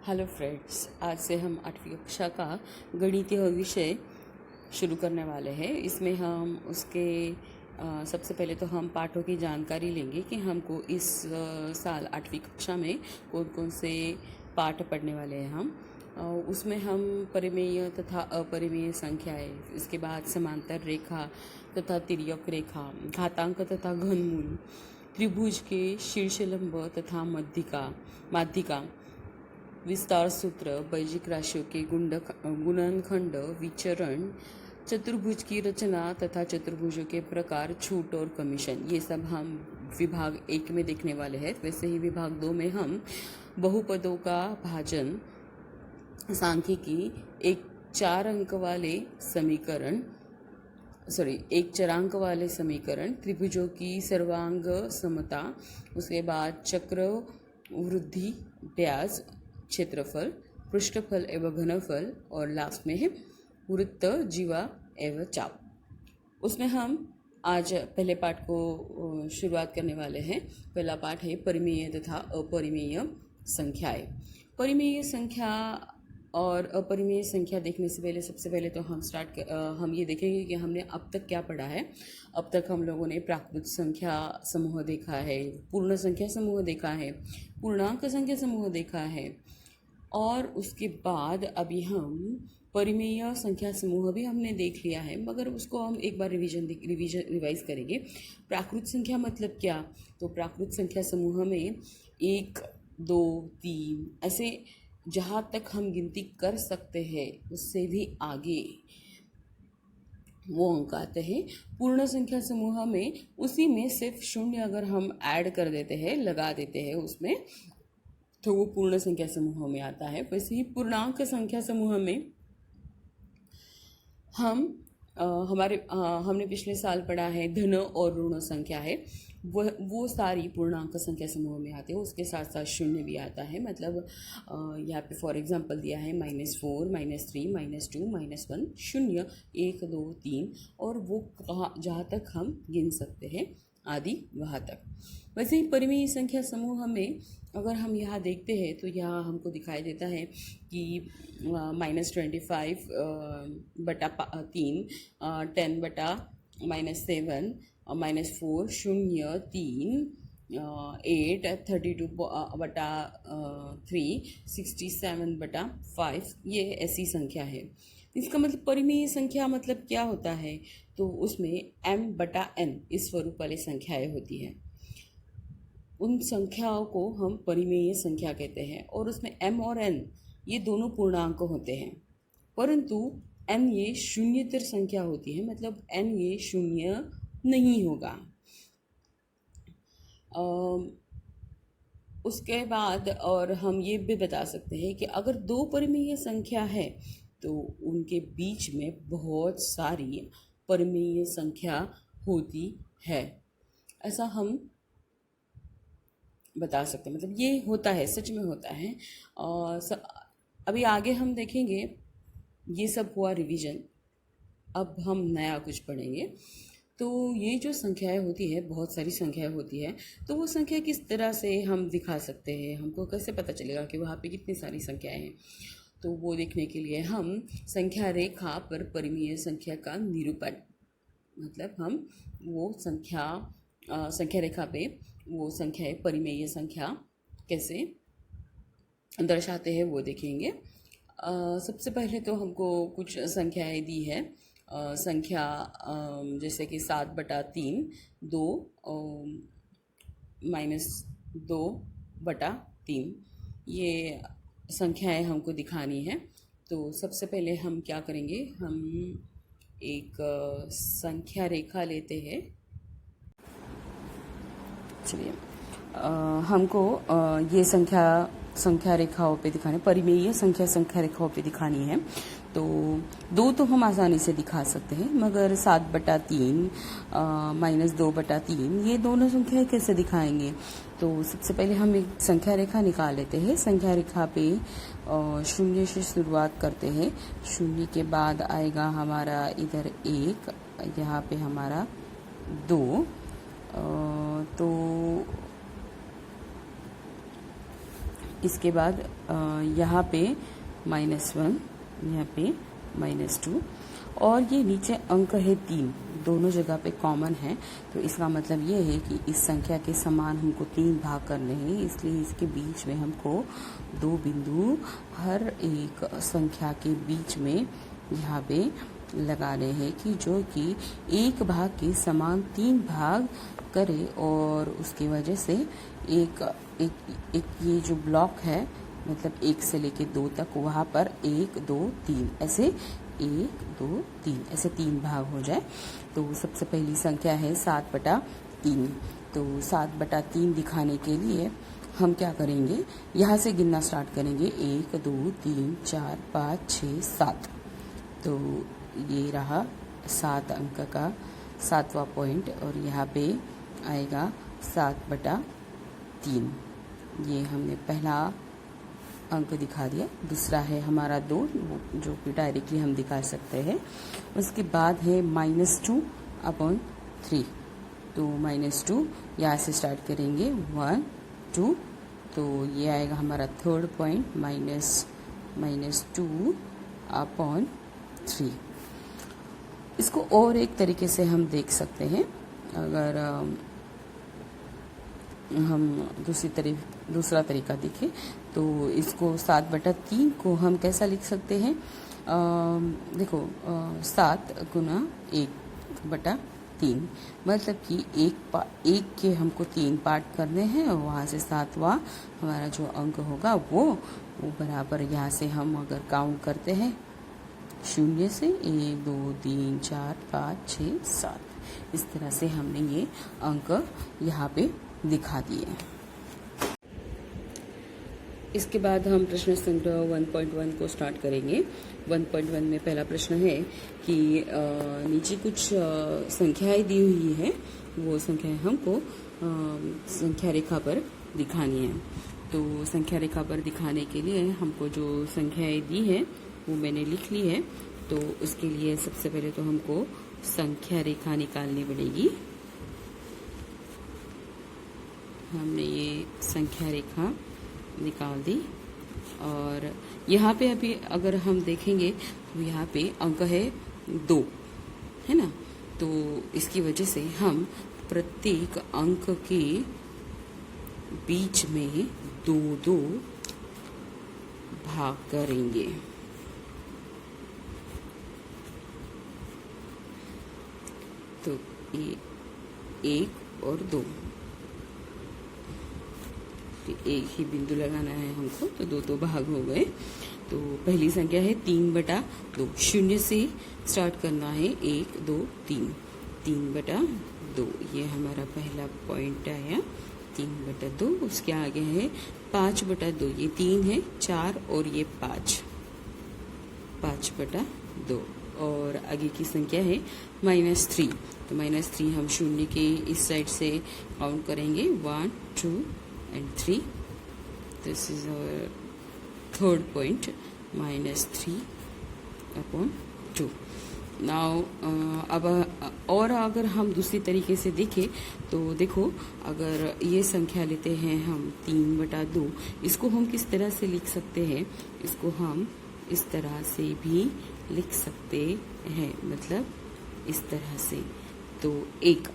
Hello friends, आज से हम 8वीं कक्षा का गणितीय विषय शुरू करने वाले हैं। इसमें हम उसके सबसे पहले तो हम पाठों की जानकारी लेंगे कि हमको इस साल 8वीं कक्षा में कौन कौन से पाठ पढ़ने वाले हैं हम। उसमें हम परिमेय तथा अपरिमेय संख्याएं, इसके बाद समांतर रेखा तथा तिर्यक रेखा, घातांक तथा घनमूल, त्रिभुज के शीर्षलंब तथा माध्यिका, विस्तार सूत्र, बैजिक राशियों के गुणनखंड, विचरण, चतुर्भुज की रचना तथा चतुर्भुजों के प्रकार, छूट और कमीशन, ये सब हम विभाग 1 में देखने वाले हैं। वैसे ही विभाग 2 में हम बहुपदों का भाजन, सांख्यिकी, एक चरांक वाले समीकरण, त्रिभुजों की सर्वांग समता, उसके बाद चक्र, वृद्धि, ब्याज, क्षेत्रफल, पृष्ठफल एवं घनफल, और लास्ट में है वृत्त, जीवा एवं चाप। उसमें हम आज पहले पाठ को शुरुआत करने वाले हैं। पहला पाठ है परिमेय तथा अपरिमेय संख्याएं। परिमेय संख्या और अपरिमेय संख्या देखने से पहले सबसे पहले तो हम ये देखेंगे कि हमने अब तक क्या पढ़ा है। अब तक हम लोगों ने प्राकृत संख्या समूह देखा है, पूर्ण संख्या समूह देखा है, पूर्णांक संख्या समूह देखा है, और उसके बाद अभी हम परिमेय संख्या समूह भी हमने देख लिया है, मगर उसको हम एक बार रिवाइज करेंगे। प्राकृत संख्या मतलब क्या? तो प्राकृत संख्या समूह में 1, 2, 3 ऐसे जहाँ तक हम गिनती कर सकते हैं उससे भी आगे वो अंक आते हैं। पूर्ण संख्या समूह में उसी में सिर्फ शून्य अगर हम ऐड कर देते हैं, लगा देते हैं उसमें, तो वो पूर्ण संख्या समूह में आता है। वैसे ही पूर्णांक संख्या समूह में हमने पिछले साल पढ़ा है धन और ऋण संख्या है, वो सारी पूर्णांक संख्या समूह में आते हैं। उसके साथ साथ शून्य भी आता है। मतलब यहाँ पे फॉर एग्जांपल दिया है -4, -3, -2, -1, 0, 1, 2, 3, और वो जहाँ तक हम गिन सकते हैं आदि वहाँ तक। वैसे ही परिमेय संख्या समूह में अगर हम यहाँ देखते हैं तो यहाँ हमको दिखाई देता है कि -25 बटा 3, 10 बटा -7, -4, 0, 3, 8, 32 बटा 3, 67 बटा 5, ये ऐसी संख्या है। इसका मतलब परिमेय संख्या मतलब क्या होता है? तो उसमें m/n इस स्वरूप वाली संख्याएं होती हैं। उन संख्याओं को हम परिमेय संख्या कहते हैं, और उसमें m और n ये दोनों पूर्णांक होते हैं, परंतु n ये शून्यतर संख्या होती है। मतलब n ये शून्य नहीं होगा। उसके बाद और हम ये भी बता सकते हैं कि अगर 2 परिमेय संख्या है तो उनके बीच में बहुत सारी परिमेय संख्या होती है, ऐसा हम बता सकते हैं। मतलब ये होता है, सच में होता है। और अभी आगे हम देखेंगे। ये सब हुआ रिवीजन। अब हम नया कुछ पढ़ेंगे। तो ये जो संख्याएं होती है, बहुत सारी संख्याएं होती है, तो वो संख्या किस तरह से हम दिखा सकते हैं, हमको कैसे पता चलेगा कि वहाँ पे कितनी सारी संख्याएं हैं? तो वो देखने के लिए हम संख्या रेखा पर परिमेय संख्या का निरूपण, मतलब हम वो संख्या रेखा पे वो संख्याएं परिमेय संख्या कैसे दर्शाते हैं वो देखेंगे। सबसे पहले तो हमको कुछ संख्याएं दी है। संख्या जैसे कि 7/3, 2, -2/3, ये संख्याएं हमको दिखानी है। तो सबसे पहले हम क्या करेंगे, हम एक संख्या रेखा लेते हैं। चलिए, हमको ये संख्या रेखाओं पे दिखाने, परिमेय संख्या रेखाओं पे दिखानी है। तो 2 तो हम आसानी से दिखा सकते हैं, मगर 7/3 -2/3 ये दोनों संख्याएं कैसे दिखाएंगे? तो सबसे पहले हम एक संख्या रेखा निकाल लेते हैं। संख्या रेखा पे 0 से शुरुआत करते हैं। 0 के बाद आएगा हमारा इधर 1, यहाँ पे हमारा 2, तो इसके बाद यहाँ पे -1, यहाँ पे -2, और ये नीचे अंक है 3, दोनों जगह पे कॉमन है। तो इसका मतलब ये है कि इस संख्या के समान हमको 3 भाग करने हैं, इसलिए इसके बीच में हमको 2 बिंदु हर एक संख्या के बीच में यहाँ पे लगाने हैं कि जो कि एक भाग के समान 3 भाग करे, और उसकी वजह से एक ये जो ब्लॉक है, मतलब 1 से लेके 2 तक, वहाँ पर 1 2 3 ऐसे 1 2 3 ऐसे 3 भाग हो जाए। तो सबसे पहली संख्या है 7/3। तो 7/3 दिखाने के लिए हम क्या करेंगे, यहाँ से गिनना स्टार्ट करेंगे, 1 2 3 4 5 6 7। तो ये रहा 7 अंक का 7वां पॉइंट, और यहाँ पे आएगा 7/3। ये हमने पहला अंक दिखा दिया। दूसरा है हमारा 2, जो कि डायरेक्टली हम दिखा सकते हैं। उसके बाद है -2/3। तो -2 यहाँ से स्टार्ट करेंगे, 1 2, तो ये आएगा हमारा थर्ड पॉइंट, -2/3। इसको और एक तरीके से हम देख सकते हैं। अगर हम दूसरा तरीका देखें तो इसको 7/3 को हम कैसा लिख सकते हैं, देखो 7 गुना 1/3, मतलब कि एक के हमको 3 पार्ट करने हैं, और वहाँ से 7वां हमारा जो अंक होगा वो बराबर, यहाँ से हम अगर काउंट करते हैं 0 से 1 2 3 4 5 6 7, इस तरह से हमने ये अंक यहाँ पे दिखा दिए। इसके बाद हम प्रश्न संग्रह 1.1 को स्टार्ट करेंगे। 1.1 में पहला प्रश्न है कि नीचे कुछ संख्याएं दी हुई है, वो संख्याएं हमको संख्या रेखा पर दिखानी है। तो संख्या रेखा पर दिखाने के लिए हमको जो संख्याएं दी है वो मैंने लिख ली है। तो उसके लिए सबसे पहले तो हमको संख्या रेखा निकालनी पड़ेगी। हमने ये संख्या रेखा निकाल दी, और यहाँ पे अभी अगर हम देखेंगे तो यहाँ पे अंक है 2, है ना। तो इसकी वजह से हम प्रत्येक अंक के बीच में 2 2 भाग करेंगे। तो ये 1 और 2, एक ही बिंदु लगाना है हमको, तो 2 2 भाग हो गए। तो पहली संख्या है 3/2, 0 से स्टार्ट करना है, 1 2 3, 3/2, ये हमारा पहला पॉइंट आया 3/2। उसके आगे है 5/2, ये 3 है, 4 और ये 5/2। और आगे की संख्या है -3। तो -3 हम 0 के इस साइड से काउंट करेंगे, 1 2 and 3. This is our third point, -3/2. Now अब और अगर हम दूसरी तरीके से देखें तो देखो, अगर ये संख्या लेते हैं हम 3/2, इसको हम किस तरह से लिख सकते हैं, इसको हम इस तरह से भी लिख सकते हैं, मतलब इस तरह से। तो एक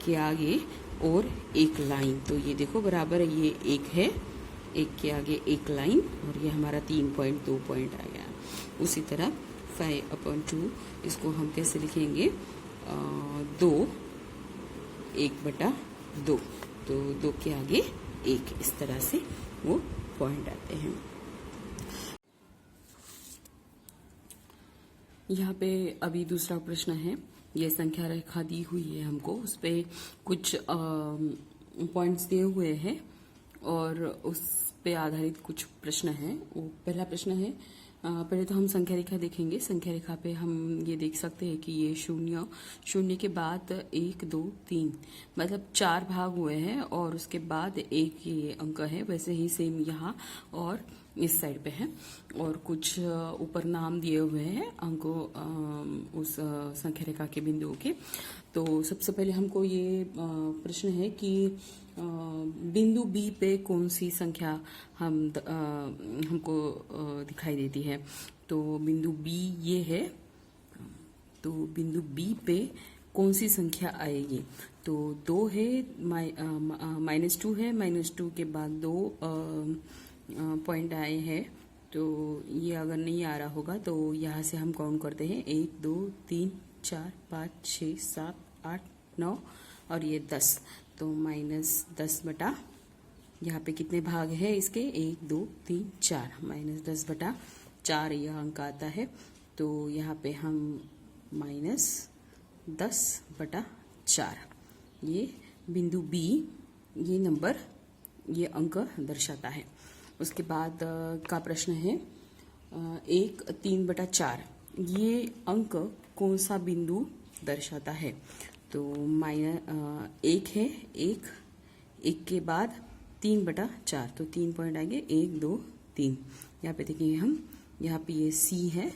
के आगे और एक लाइन, तो ये देखो बराबर है, ये 1 है, 1 के आगे एक लाइन, और ये हमारा 3.2 पॉइंट आ गया। उसी तरह 5/2 इसको हम कैसे लिखेंगे, 2 1/2, तो 2 के आगे 1, इस तरह से वो पॉइंट आते हैं। यहाँ पे अभी दूसरा प्रश्न है, ये संख्या रेखा दी हुई है हमको, उस पे कुछ पॉइंट्स दिए हुए हैं और उस पे आधारित कुछ प्रश्न हैं। वो पहला प्रश्न है, पहले तो हम संख्या रेखा देखेंगे। संख्या रेखा पे हम ये देख सकते हैं कि ये 0 के बाद 1 2 3, मतलब 4 भाग हुए हैं, और उसके बाद एक ये अंक है। वैसे ही सेम यहाँ, और इस साइड पे है और कुछ ऊपर नाम दिए हुए हैं अंकों उस संख्या रेखा के बिंदुओं के। तो सबसे पहले हमको ये प्रश्न है कि बिंदु बी पे कौन सी संख्या हमको दिखाई देती है। तो बिंदु बी ये है, तो बिंदु बी पे कौन सी संख्या आएगी। तो 2 है, -2 है, -2 के बाद 2 पॉइंट आए हैं। तो ये अगर नहीं आ रहा होगा तो यहाँ से हम काउंट करते हैं 1 2 3 4 5 6 7 8 9 और ये 10। तो -10 बटा, यहाँ पे कितने भाग है इसके, 1 2 3 4, -10 बटा 4 यह अंक आता है। तो यहाँ पे हम -10 बटा 4 ये बिंदु बी ये नंबर ये अंक दर्शाता है। उसके बाद का प्रश्न है 1 3 बटा 4 ये अंक कौन सा बिंदु दर्शाता है। तो एक है, एक के बाद 3 बटा 4, तो 3 पॉइंट आएंगे, 1 2 3। यहाँ पे देखेंगे हम, यहाँ पे ये सी है,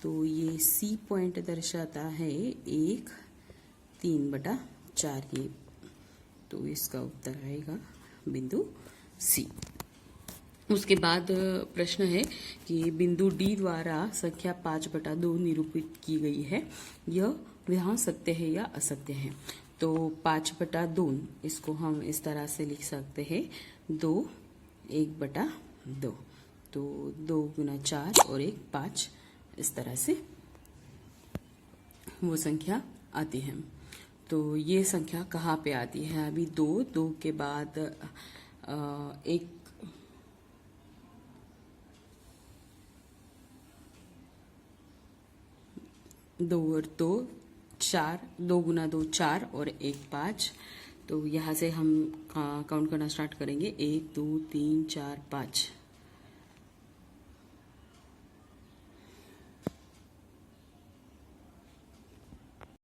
तो ये सी पॉइंट दर्शाता है 1 3 बटा 4 ये। तो इसका उत्तर आएगा बिंदु सी। उसके बाद प्रश्न है कि बिंदु डी द्वारा संख्या 5/2 निरूपित की गई है, यह यहाँ सत्य है या असत्य है। तो 5/2 इसको हम इस तरह से लिख सकते हैं 2 1/2। तो 2 गुना 4 और 1 5, इस तरह से वो संख्या आती है। तो ये संख्या कहाँ पे आती है, अभी 2 के बाद 1 2 और 2 4, 2 गुना 2 4 और 1 5। तो यहाँ से हम काउंट करना स्टार्ट करेंगे 1 2 3 4 5।